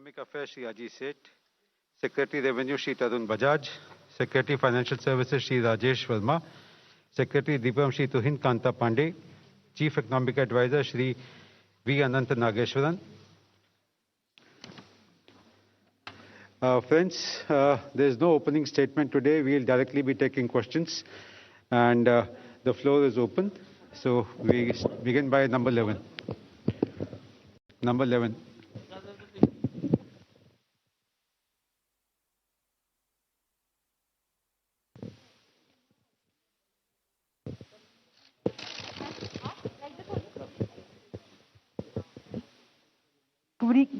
Economic Affairs Shri Ajit Seth, Secretary Revenue Shri Tarun Bajaj, Secretary Financial Services Shri Rajesh Verma, Secretary Deepam Shri Tuhin Kanta Pandey, Chief Economic Advisor Shri V. Anant Nageshwaran. Friends, there is no opening statement today. We will directly be taking questions, and the floor is open. So we begin by number 11. Number 11.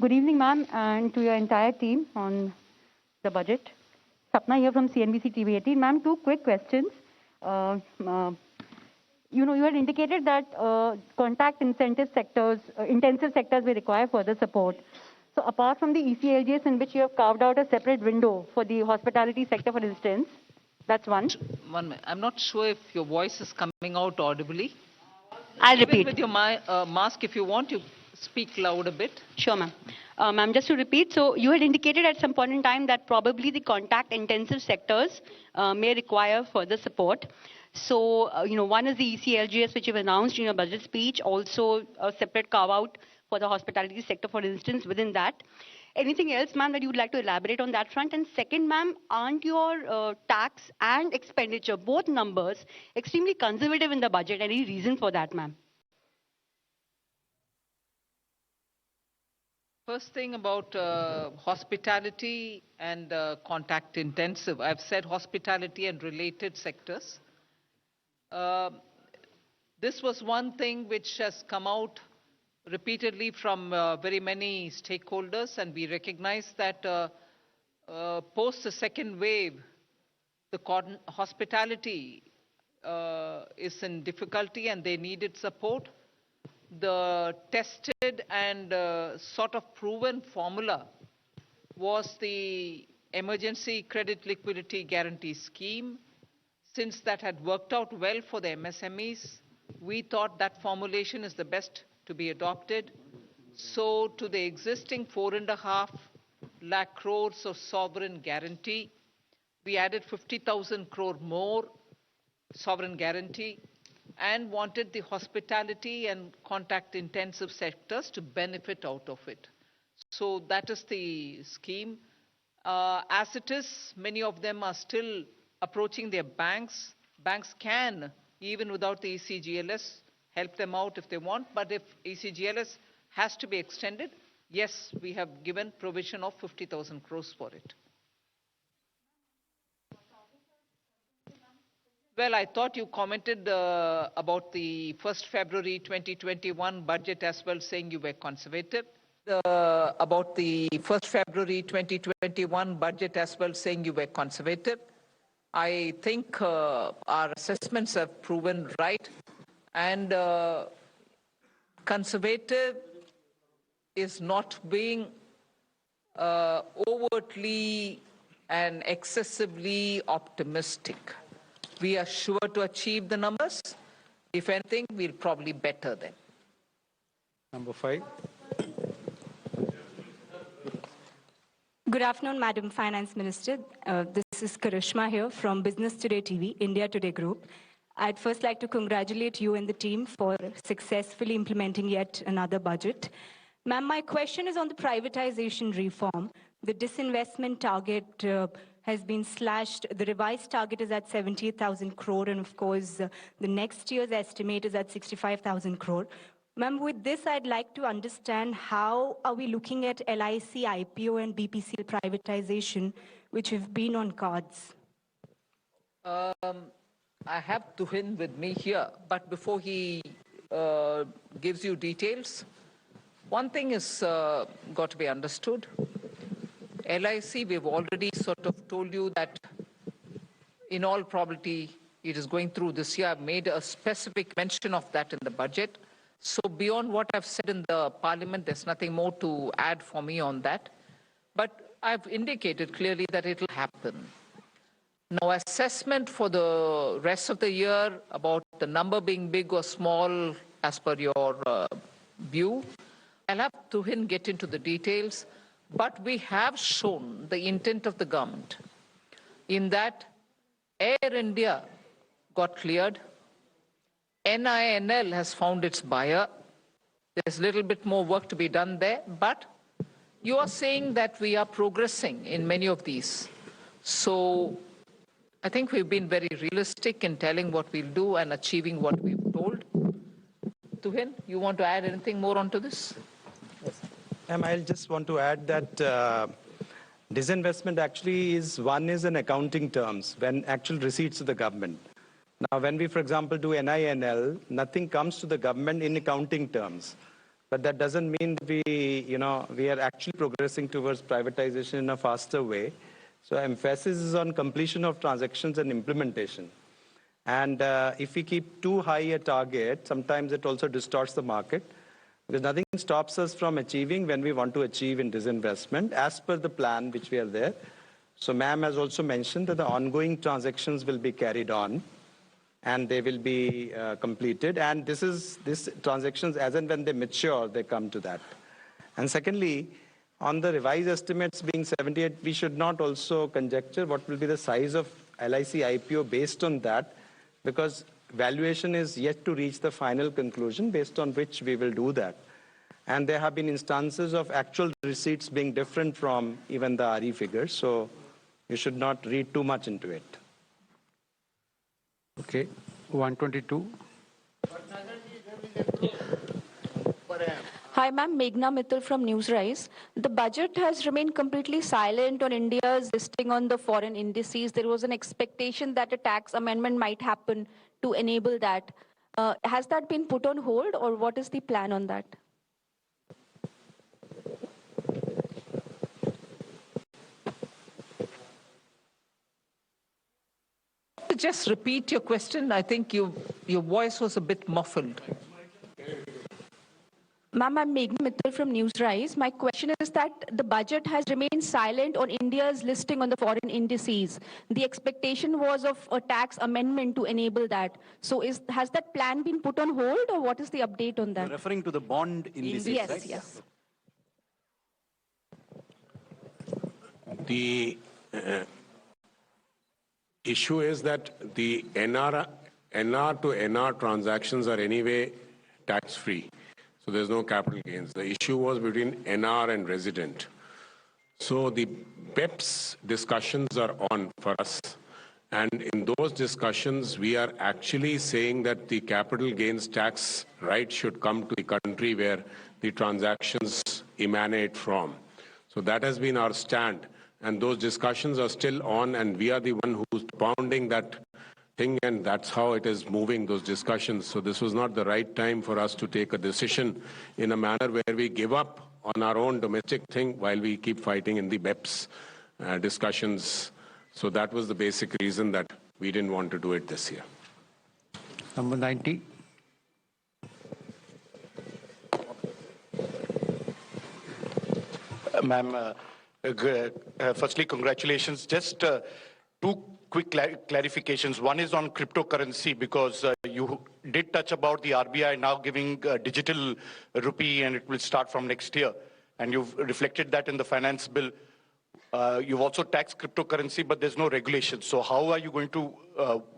Good evening, ma'am, and to your entire team on the budget. Sapna here from CNBC TV 18. Ma'am, two quick questions. You had indicated that contact intensive sectors will require further support. So apart from the ECLGS in which you have carved out a separate window for the hospitality sector, for instance, that's one. One minute. I'm not sure if your voice is coming out audibly. I'll repeat. With your mask, if you want, you speak loud a bit. Sure, ma'am. Ma'am, just to repeat, so you had indicated at some point in time that probably the contact-intensive sectors may require further support. So, one is the ECLGS, which you've announced in your budget speech, also a separate carve-out for the hospitality sector, for instance, within that. Anything else, ma'am, that you would like to elaborate on that front? And second, ma'am, aren't your tax and expenditure, both numbers, extremely conservative in the budget? Any reason for that, ma'am? First thing about hospitality and contact intensive. I've said hospitality and related sectors. This was one thing which has come out repeatedly from very many stakeholders, and we recognize that post the second wave, the hospitality is in difficulty and they needed support. The tested and sort of proven formula was the Emergency Credit Liquidity Guarantee Scheme. Since that had worked out well for the MSMEs, we thought that formulation is the best to be adopted. So to the existing 4.5 lakh crores of sovereign guarantee, we added 50,000 crore more sovereign guarantee, and wanted the hospitality and contact-intensive sectors to benefit out of it. So that is the scheme. As it is, many of them are still approaching their banks. Banks can, even without the ECGLS, help them out if they want. But if ECGLS has to be extended, yes, we have given provision of 50,000 crores for it. Well, I thought you commented about the 1st February 2021 budget as well, saying you were conservative. About the 1st February 2021 budget as well, saying you were conservative. I think our assessments have proven right. And conservative is not being overtly and excessively optimistic. We are sure to achieve the numbers. If anything, we'll probably better them. Number 5. Good afternoon, Madam Finance Minister. This is Karishma here from Business Today TV, India Today Group. I'd first like to congratulate you and the team for successfully implementing yet another budget. Ma'am, my question is on the privatization reform. The disinvestment target has been slashed. The revised target is at 78,000 crore, and of course, the next year's estimate is at 65,000 crore. Ma'am, with this, I'd like to understand how are we looking at LIC, IPO, and BPCL privatization, which have been on cards? I have Tuhin with me here, but before he gives you details, one thing is got to be understood. LIC, we've already sort of told you that in all probability it is going through this year. I've made a specific mention of that in the budget. So beyond what I've said in the parliament, there's nothing more to add for me on that. But I've indicated clearly that it will happen. Now, assessment for the rest of the year about the number being big or small as per your view, I'll have Tuhin get into the details. But we have shown the intent of the government in that Air India got cleared, NINL has found its buyer. There's a little bit more work to be done there, but you are saying that we are progressing in many of these. So I think we've been very realistic in telling what we'll do and achieving what we've told. Tuhin, you want to add anything more onto this? Yes. I'll just want to add that disinvestment actually is in accounting terms, when actual receipts to the government. Now, when we, for example, do NINL, nothing comes to the government in accounting terms. But that doesn't mean we are actually progressing towards privatization in a faster way. So emphasis is on completion of transactions and implementation. And if we keep too high a target, sometimes it also distorts the market, because nothing stops us from achieving when we want to achieve in disinvestment as per the plan which we are there. So ma'am has also mentioned that the ongoing transactions will be carried on and they will be completed. And this transactions, as and when they mature, they come to that. And secondly, on the revised estimates being 78, we should not also conjecture what will be the size of LIC IPO based on that, because valuation is yet to reach the final conclusion based on which we will do that. And there have been instances of actual receipts being different from even the RE figures, so you should not read too much into it. Okay, 122. Hi, ma'am. Meghna Mittal from Newsrise. The budget has remained completely silent on India's listing on the foreign indices. There was an expectation that a tax amendment might happen to enable that. Has that been put on hold, or what is the plan on that? Just repeat your question. I think your voice was a bit muffled. Ma'am, I'm Meghna Mittal from Newsrise. My question is that the budget has remained silent on India's listing on the foreign indices. The expectation was of a tax amendment to enable that. So has that plan been put on hold, or what is the update on that? You're referring to the bond indices, yes, right? Yes. The issue is that the NR to NR transactions are anyway tax-free. So there's no capital gains. The issue was between NR and resident. So the BEPS discussions are on for us. And in those discussions, we are actually saying that the capital gains tax right should come to the country where the transactions emanate from. So that has been our stand. And those discussions are still on, and we are the one who's pounding that thing, and that's how it is moving, those discussions. So this was not the right time for us to take a decision in a manner where we give up on our own domestic thing while we keep fighting in the BEPS discussions. So that was the basic reason that we didn't want to do it this year. Number 90. Ma'am, firstly, congratulations. Just two quick clarifications. One is on cryptocurrency, because you did touch about the RBI now giving digital rupee, and it will start from next year. And you've reflected that in the finance bill. You've also taxed cryptocurrency, but there's no regulation. So how are you going to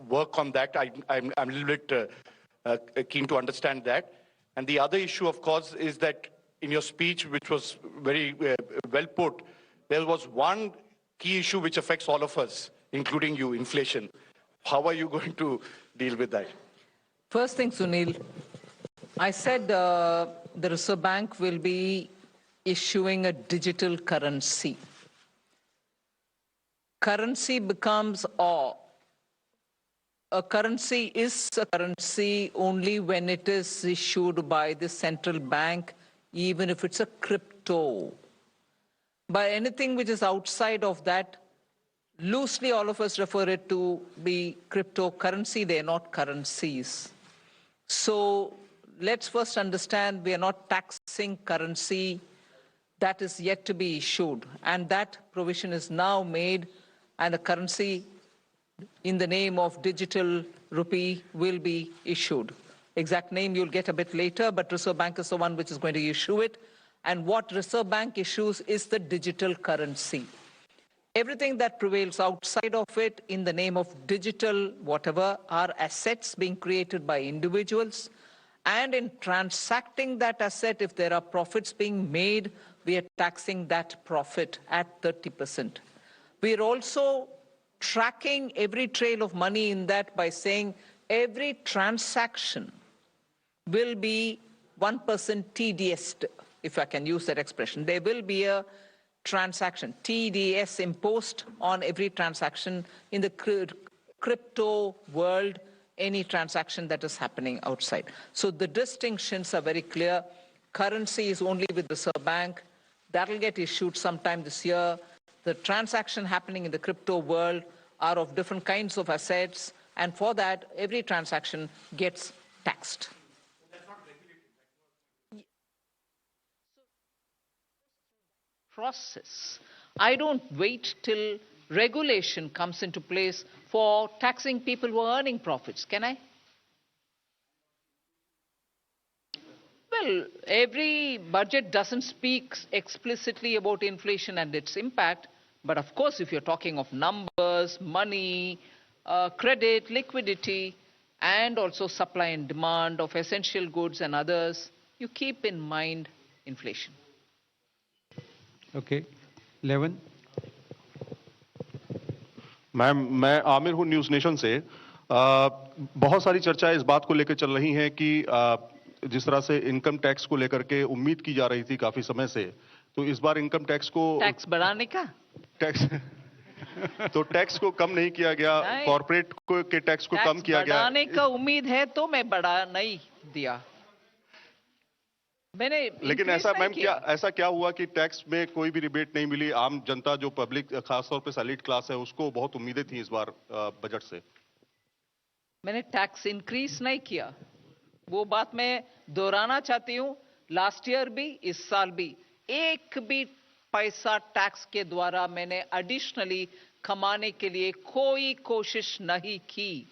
work on that? I'm a little bit keen to understand that. And the other issue, of course, is that in your speech, which was very well put, there was one key issue which affects all of us, including you, inflation. How are you going to deal with that? First thing, Sunil, I said the Reserve Bank will be issuing a digital currency. Currency becomes a currency is a currency only when it is issued by the central bank, even if it's a crypto. But anything which is outside of that, loosely all of us refer it to be cryptocurrency. They are not currencies. So let's first understand we are not taxing currency that is yet to be issued. And that provision is now made, and a currency in the name of digital rupee will be issued. Exact name you'll get a bit later, but Reserve Bank is the one which is going to issue it. And what Reserve Bank issues is the digital currency. Everything that prevails outside of it in the name of digital whatever are assets being created by individuals. And in transacting that asset, if there are profits being made, we are taxing that profit at 30%. We are also tracking every trail of money in that by saying every transaction will be 1% TDS, if I can use that expression. There will be a transaction, TDS imposed on every transaction in the crypto world, any transaction that is happening outside. So the distinctions are very clear. Currency is only with the Reserve Bank. That will get issued sometime this year. The transaction happening in the crypto world are of different kinds of assets, and for that, every transaction gets taxed. Process. I don't wait till regulation comes into place for taxing people who are earning profits, can I? Well, every budget doesn't speak explicitly about inflation and its impact, but of course, if you're talking of numbers, money, credit, liquidity, and also supply and demand of essential goods and others, you keep in mind inflation. Okay. 11. Ma'am, मैं आमिर हूं news nation से। बहुत सारी चर्चाएं इस बात को लेकर चल रही हैं कि जिस तरह से इनकम टैक्स को लेकर के उम्मीद की जा रही थी काफी समय से, तो इस बार इनकम टैक्स को बढ़ाने का टैक्स को कम नहीं किया गया, कॉर्पोरेट के टैक्स को कम किया गया। बढ़ाने का उम्मीद है तो मैं बढ़ा नहीं दिया मैंने। लेकिन ऐसा मैम ऐसा क्या हुआ कि टैक्स में कोई भी रिबेट नहीं मिली? आम जनता जो पब्लिक खासतौर पे सैलरीड क्लास है उसको बहुत उम्मीदें थी इस बार बजट से। मैंने टैक्स इंक्रीज नहीं किया, वो बात मैं दोहराना चाहती हूं। लास्ट ईयर भी, इस साल भी एक भी पैसा टैक्स के द्वारा मैंने एडिशनली कमाने के लिए कोई कोशिश नहीं की।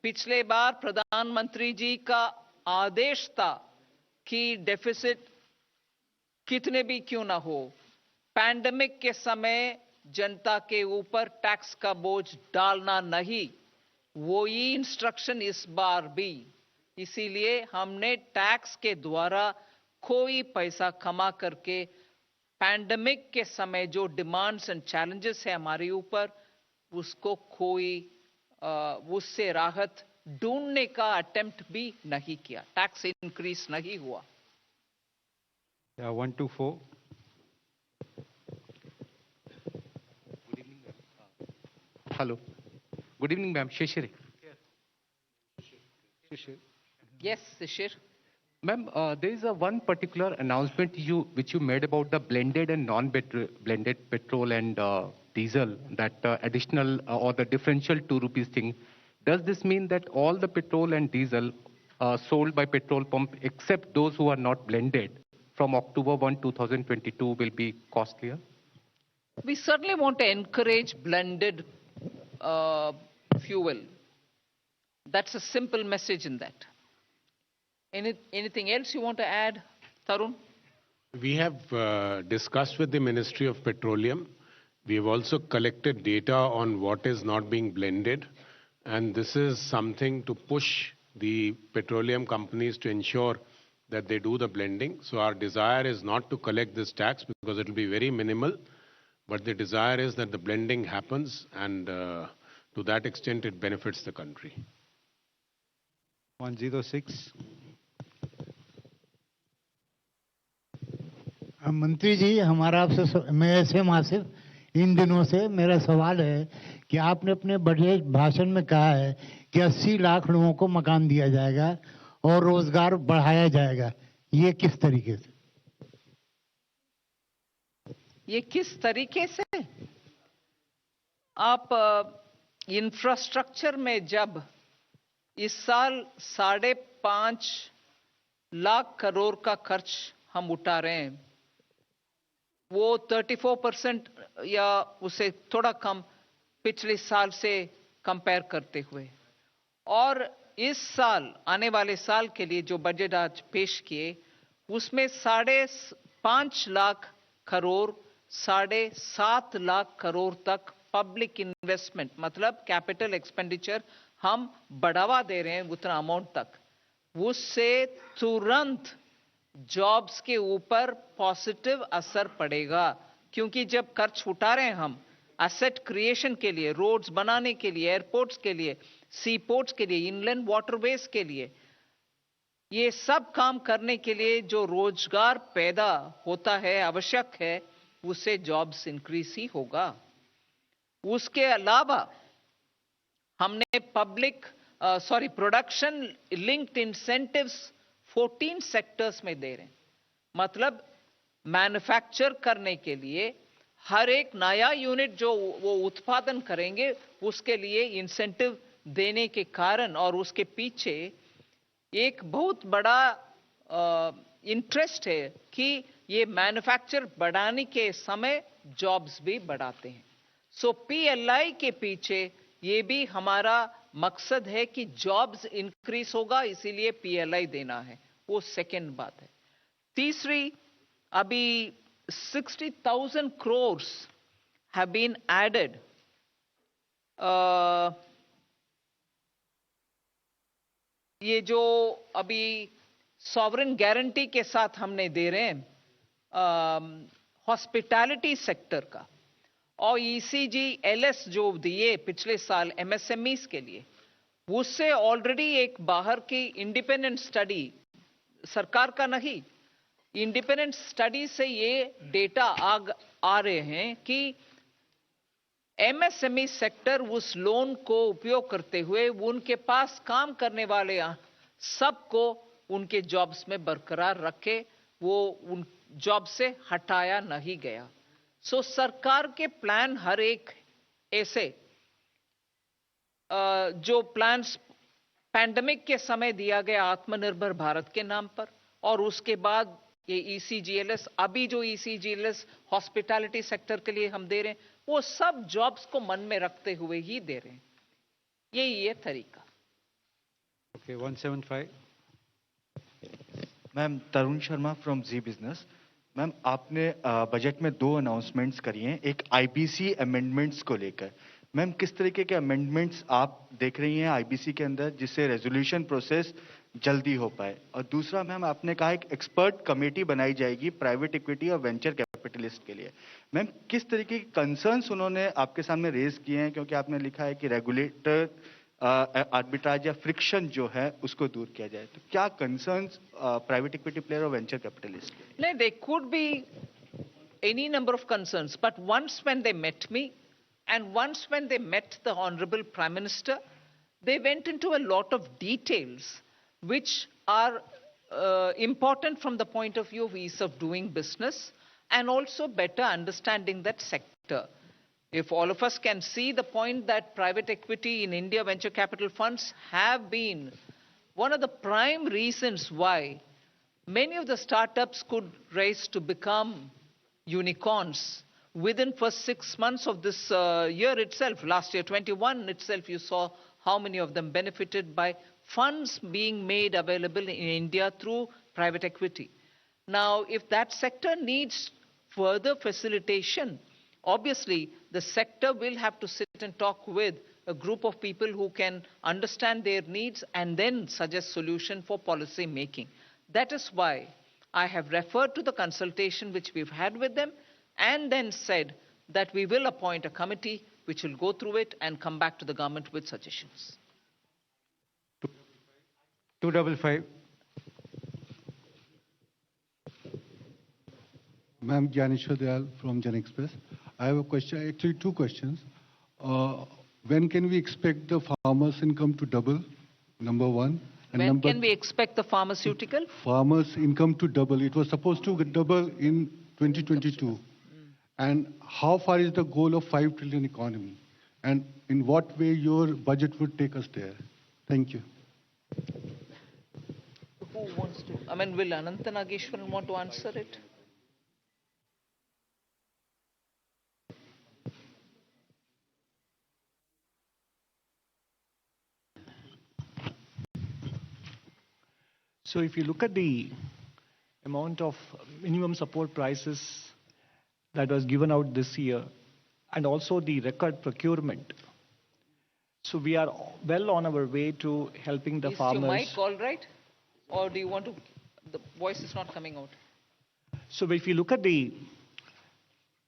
पिछले बार प्रधानमंत्री जी का आदेश था कि डेफिसिट कितने भी क्यों ना हो, पैंडेमिक के समय जनता के ऊपर टैक्स का बोझ डालना नहीं, वो ही इंस्ट्रक्शन इस बार भी। इसीलिए हमने टैक्स के द्वारा कोई पैसा कमा करके पैंडेमिक के समय जो डिमांड्स एंड चैलेंजेस है हमारे ऊपर, उसको कोई उससे राहत ढूंढने का अटेम्प्ट भी नहीं किया। टैक्स इंक्रीज नहीं हुआ। 1 to 4. Hello. Good evening, ma'am. Shishir. Yes, Shishir. Ma'am, there is one particular announcement which you made about the blended and non-blended petrol and diesel, that additional or the differential 2 rupees thing. Does this mean that all the petrol and diesel sold by petrol pump, except those who are not blended, from October 1, 2022 will be costlier? We certainly want to encourage blended fuel. That's a simple message in that. Anything else you want to add, Tarun? We have discussed with the Ministry of Petroleum. We have also collected data on what is not being blended. And this is something to push the petroleum companies to ensure that they do the blending. So our desire is not to collect this tax because it will be very minimal. But the desire is that the blending happens, and to that extent it benefits the country. 106. मंत्री जी, हमारा आपसे मैं ऐसे मासिफ इन दिनों से मेरा सवाल है कि आपने अपने बजट भाषण में कहा है कि 80 लाख लोगों को मकान दिया जाएगा और रोजगार बढ़ाया जाएगा। ये किस तरीके से? ये किस तरीके से? आप इंफ्रास्ट्रक्चर में जब इस साल 5.5 लाख करोड़ का खर्च हम उठा रहे हैं, वो 34% या उसे थोड़ा कम पिछले साल से कंपेयर करते हुए, और इस साल आने वाले साल के लिए जो बजट आज पेश किए उसमें 5 लाख करोड़ 7.5 लाख करोड़ तक पब्लिक इन्वेस्टमेंट मतलब कैपिटल एक्सपेंडिचर हम बढ़ावा दे रहे हैं उतना अमाउंट तक, उससे तुरंत जॉब्स के ऊपर पॉजिटिव असर पड़ेगा। क्योंकि जब खर्च उठा रहे हैं हम एसेट क्रिएशन के लिए, रोड्स बनाने के लिए, एयरपोर्ट्स के लिए, सी पोर्ट्स के लिए, इनलैंड वाटरवेज के लिए, ये सब काम करने के लिए जो रोजगार पैदा होता है, आवश्यक है, उससे जॉब्स इंक्रीज ही होगा। उसके अलावा हमने प्रोडक्शन लिंक्ड इंसेंटिव्स 14 सेक्टर्स में दे रहे हैं। मतलब मैन्युफैक्चर करने के लिए हर एक नया यूनिट जो वो उत्पादन करेंगे उसके लिए इंसेंटिव देने के कारण और उसके पीछे एक बहुत बड़ा इंटरेस्ट है कि ये मैन्युफैक्चर बढ़ाने के समय जॉब्स भी बढ़ाते हैं। सो पीएलआई के पीछे ये भी हमारा मकसद है कि जॉब्स इंक्रीज होगा, इसीलिए पीएलआई देना है। वो सेकेंड बात है। तीसरी, अभी 60,000 crores have been added ये जो अभी सॉवरेन गारंटी के साथ हमने दे रहे हैं हॉस्पिटैलिटी सेक्टर का, और ECGLS जो दिए पिछले साल MSMEs के लिए, उससे ऑलरेडी एक बाहर की इंडिपेंडेंट स्टडी, सरकार का नहीं, इंडिपेंडेंट स्टडी से ये डेटा आ रहे हैं कि MSME सेक्टर उस लोन को उपयोग करते हुए उनके पास काम करने वाले सबको उनके जॉब्स में बरकरार रखे, वो उन जॉब से हटाया नहीं गया। सो सरकार के प्लान हर एक ऐसे जो प्लान्स पैंडेमिक के समय दिया गया आत्मनिर्भर भारत के नाम पर, और उसके बाद ये ECGLS, अभी जो ECGLS हॉस्पिटैलिटी सेक्टर के लिए हम दे रहे हैं, वो सब जॉब्स को मन में रखते हुए ही दे रहे हैं। यही है तरीका। Okay, 175. Ma'am, Tarun Sharma from Zee business. Ma'am, आपने बजट में 2 अनाउंसमेंट्स करी हैं, एक IBC अमेंडमेंट्स को लेकर। मैम, किस तरीके के अमेंडमेंट्स आप देख रही हैं IBC के अंदर जिससे रेजोल्यूशन प्रोसेस जल्दी हो पाए? और दूसरा मैम, आपने कहा एक एक्सपर्ट कमेटी बनाई जाएगी प्राइवेट इक्विटी और वेंचर कैपिटलिस्ट के लिए। मैम, किस तरीके के कंसर्न्स उन्होंने आपके सामने रेज किए हैं? क्योंकि आपने लिखा है कि रेगुलेटर आर्बिट्राज या फ्रिक्शन जो है उसको दूर किया जाए, तो क्या कंसर्न्स प्राइवेट इक्विटी प्लेयर और वेंचर कैपिटलिस्ट? नहीं, they could be any number of concerns, but once when they met me and once when they met the Honorable Prime Minister, they went into a lot of details which are important from the point of view of ease of doing business and also better understanding that sector. If all of us can see the point that private equity in India venture capital funds have been one of the prime reasons why many of the startups could rise to become unicorns within first 6 months of this year itself. Last year, 21 itself, you saw how many of them benefited by funds being made available in India through private equity. Now, if that sector needs further facilitation, obviously the sector will have to sit and talk with a group of people who can understand their needs and then suggest solution for policy making. That is why I have referred to the consultation which we've had with them and then said that we will appoint a committee which will go through it and come back to the government with suggestions. 255. Ma'am, Gyaneshwar Dayal from Jan Express. I have a question, actually 2 questions. When can we expect the farmers' income to double? Number 1. And when can we expect the pharmaceutical? Farmers' income to double. It was supposed to double in 2022. And how far is the goal of 5 trillion economy? And in what way your budget would take us there? Thank you. Who wants to? I mean, will Ananta Nageshwaran want to answer it? So if you look at the amount of minimum support prices that was given out this year, and also the record procurement. So we are well on our way to helping the farmers. Is your mic all right? Or do you want to, the voice is not coming out. So if you look at the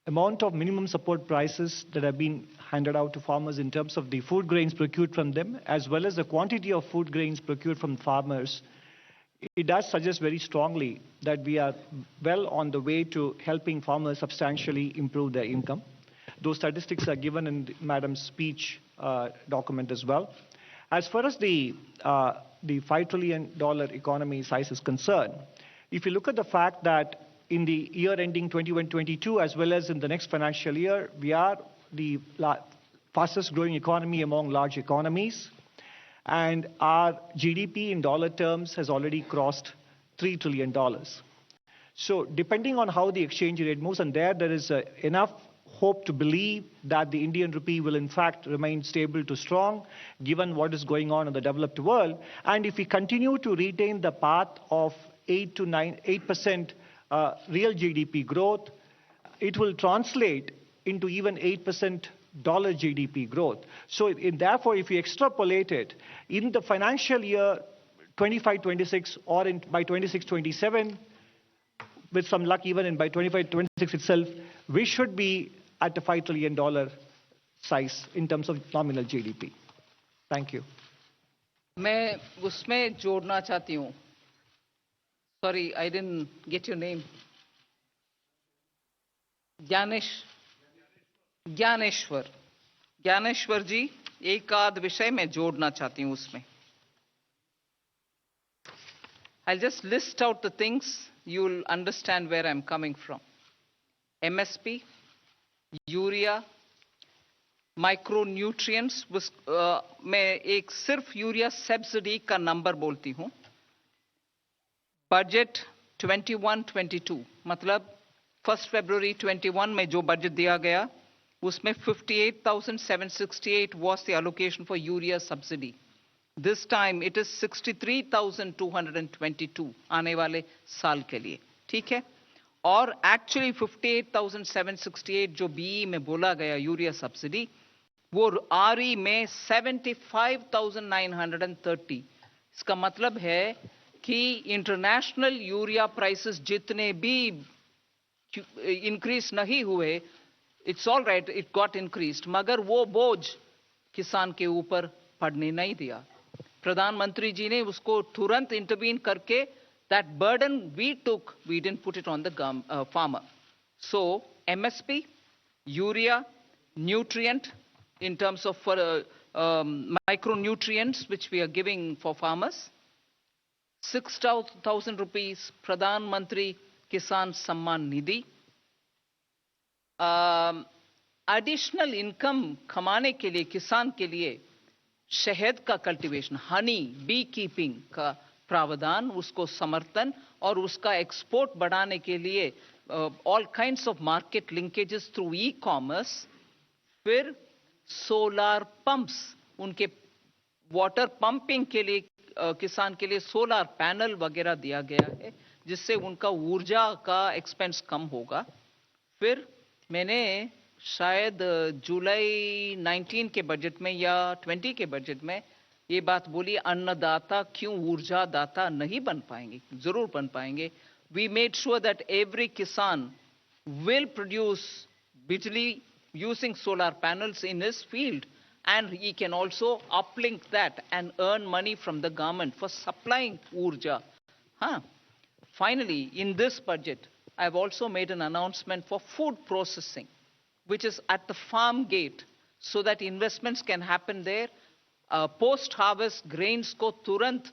amount of minimum support prices that have been handed out to farmers in terms of the food grains procured from them, as well as the quantity of food grains procured from farmers, it does suggest very strongly that we are well on the way to helping farmers substantially improve their income. Those statistics are given in Madam's speech document as well. As far as the $5 trillion economy size is concerned, if you look at the fact that in the year ending 21-22, as well as in the next financial year, we are the fastest growing economy among large economies. And our GDP in dollar terms has already crossed $3 trillion. So depending on how the exchange rate moves, and there is enough hope to believe that the Indian rupee will in fact remain stable to strong, given what is going on in the developed world. And if we continue to retain the path of 8% real GDP growth, it will translate into even 8% dollar GDP growth. So therefore, if we extrapolate it in the financial year 25-26 or by 26-27, with some luck even by 25-26 itself, we should be at the $5 trillion size in terms of nominal GDP. Thank you. मैं उसमें जोड़ना चाहती हूँ. Sorry, I didn't get your name. Dnyaneshwar जी, एक आध विषय मैं जोड़ना चाहती हूँ उसमें. I'll just list out the things, you'll understand where I'm coming from. MSP, urea, micronutrients, मैं एक सिर्फ यूरिया सब्सिडी का नंबर बोलती हूँ. बजट 21-22, मतलब 1 फरवरी 21 में जो बजट दिया गया, उसमें 58,768 was the allocation for urea subsidy. This time it is 63,222 आने वाले साल के लिए. ठीक है? और एक्चुअली 58,768 जो बीई में बोला गया यूरिया सब्सिडी, वो आरई में 75,930. इसका मतलब है कि इंटरनेशनल यूरिया प्राइसेस जितने भी इंक्रीज नहीं हुए, it's all right, it got increased, मगर वो बोझ किसान के ऊपर पड़ने नहीं दिया. प्रधानमंत्री जी ने उसको तुरंत इंटरवीन करके, that burden we took, we didn't put it on the farmer. So MSP, urea, nutrient in terms of micronutrients which we are giving for farmers, 6,000 rupees Pradhan Mantri Kisan Samman Nidhi. Additional income कमाने के लिए किसान के लिए शहद का cultivation, Honey, B keeping का प्रावधान, उसको समर्थन और उसका एक्सपोर्ट बढ़ाने के लिए all kinds of market linkages through e commerce. फिर सोलार पंप्स, उनके वाटर पंपिंग के लिए किसान के लिए सोलार पैनल वगैरह दिया गया है, जिससे उनका ऊर्जा का एक्सपेंस कम होगा. फिर मैंने शायद जुलाई 19 के बजट में या 20 के बजट में ये बात बोली, अन्नदाता क्यों ऊर्जा दाता नहीं बन पाएंगे? जरूर बन पाएंगे. We made sure that every kisan will produce bijli using solar panels in his field, and he can also uplink that and earn money from the government for supplying urja. Finally, in this budget, I've also made an announcement for food processing, which is at the farm gate, so that investments can happen there. Post-harvest grains को तुरंत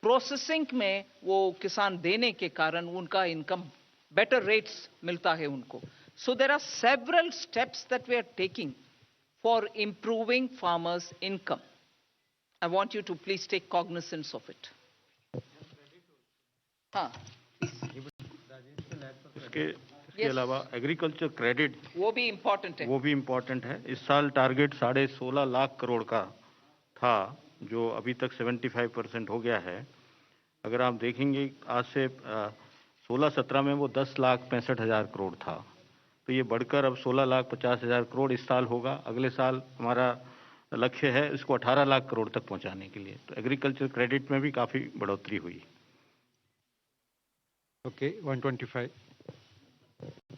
processing में वो किसान देने के कारण उनका income better rates मिलता है उनको. So there are several steps that we are taking for improving farmers' income. I want you to please take cognizance of it. इसके अलावा एग्रीकल्चर क्रेडिट वो भी इम्पोर्टेंट है. इस साल टारगेट 16.5 लाख करोड़ का था, जो अभी तक 75% हो गया है. अगर आप देखेंगे आज से 16-17 में वो 10,65,000 करोड़ था, तो ये बढ़कर अब 16,50,000 करोड़ इस साल होगा। अगले साल हमारा लक्ष्य है इसको 18 लाख करोड़ तक पहुंचाने के लिए। तो एग्रीकल्चर क्रेडिट में भी काफी बढ़ोतरी हुई। Okay, 125.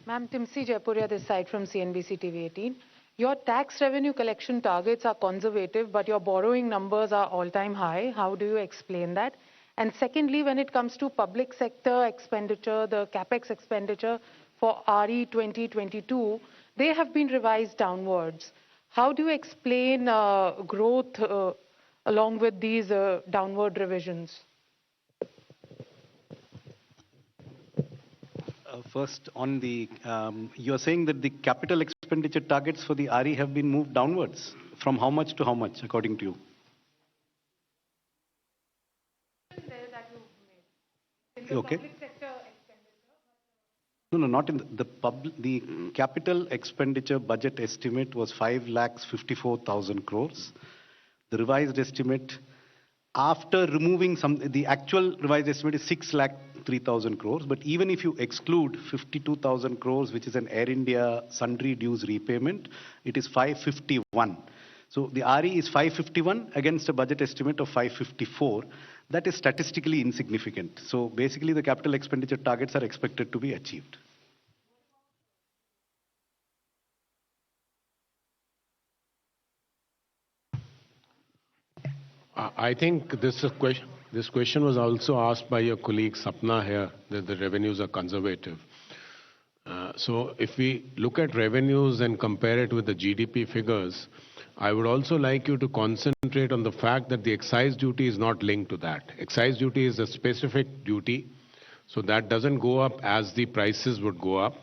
Ma'am, Timsi Jaipuria this side from CNBC TV 18. Your tax revenue collection targets are conservative, but your borrowing numbers are all-time high. How do you explain that? And secondly, when it comes to public sector expenditure, the capex expenditure for RE 2022, they have been revised downwards. How do you explain growth along with these downward revisions? First, on the, you're saying that the capital expenditure targets for the RE have been moved downwards. From how much to how much, according to you? Okay. No, not in the capital expenditure budget estimate was 5,54,000 crores. The revised estimate, after removing the actual revised estimate is 6,03,000 crores. But even if you exclude 52,000 crores, which is an Air India sundry dues repayment, it is 551. So the RE is 551 against a budget estimate of 554. That is statistically insignificant. So basically the capital expenditure targets are expected to be achieved. I think this question was also asked by your colleague Sapna here, that the revenues are conservative. So if we look at revenues and compare it with the GDP figures, I would also like you to concentrate on the fact that the excise duty is not linked to that. Excise duty is a specific duty, so that doesn't go up as the prices would go up.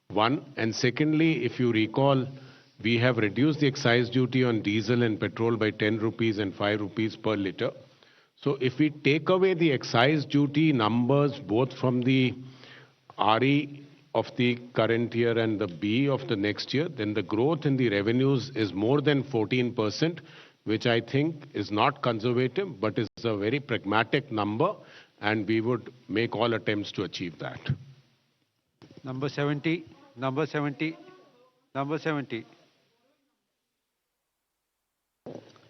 One, and secondly, if you recall, we have reduced the excise duty on diesel and petrol by 10 rupees and 5 rupees per litre. So if we take away the excise duty numbers both from the RE of the current year and the B of the next year, then the growth in the revenues is more than 14%, which I think is not conservative, but is a very pragmatic number, and we would make all attempts to achieve that. Number 70.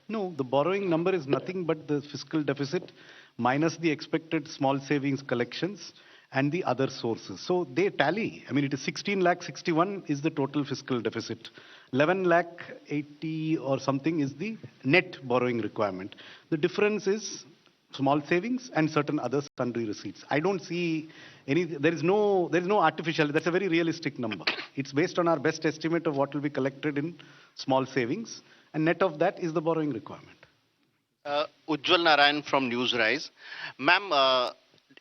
No, the borrowing number is nothing but the fiscal deficit minus the expected small savings collections and the other sources. So they tally. I mean, it is 16,61,000 is the total fiscal deficit. 11,80,000 or something is the net borrowing requirement. The difference is small savings and certain other sundry receipts. I don't see any, there is no artificial, that's a very realistic number. It's based on our best estimate of what will be collected in small savings, and net of that is the borrowing requirement. Ujjwal Narayan from Newsrise. Ma'am,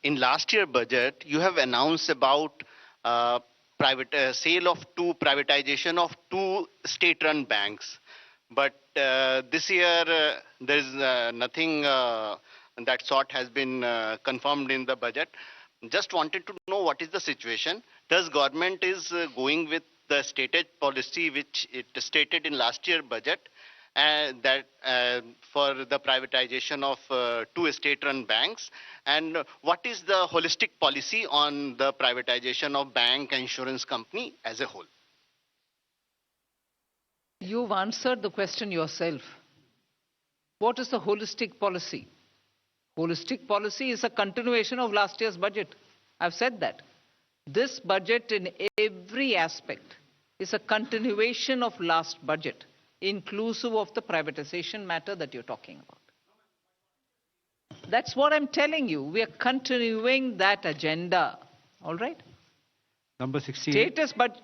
in last year budget, you have announced about sale of privatization of 2 state-run banks. But this year, there is nothing that sort has been confirmed in the budget. Just wanted to know what is the situation. Does government is going with the stated policy which it stated in last year budget, that for the privatization of 2 state-run banks, and what is the holistic policy on the privatization of bank and insurance company as a whole? You've answered the question yourself. What is the holistic policy? Holistic policy is a continuation of last year's budget. I've said that. This budget in every aspect is a continuation of last budget, inclusive of the privatization matter that you're talking about. That's what I'm telling you. We are continuing that agenda. All right? Number 68. Status, but...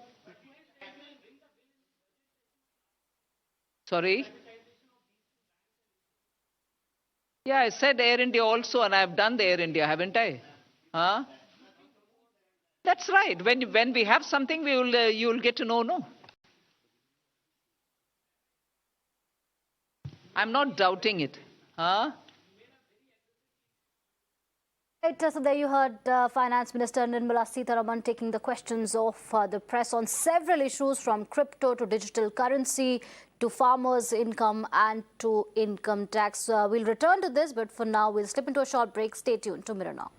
Sorry? Yeah, I said Air India also, and I've done the Air India, haven't I? Huh? That's right. When we have something, you'll get to know, no? I'm not doubting it. Huh? Right, so there you heard Finance Minister Nirmala Sitharaman taking the questions of the press on several issues, from crypto to digital currency to farmers' income and to income tax. We'll return to this, but for now, we'll slip into a short break. Stay tuned to Mirror Now.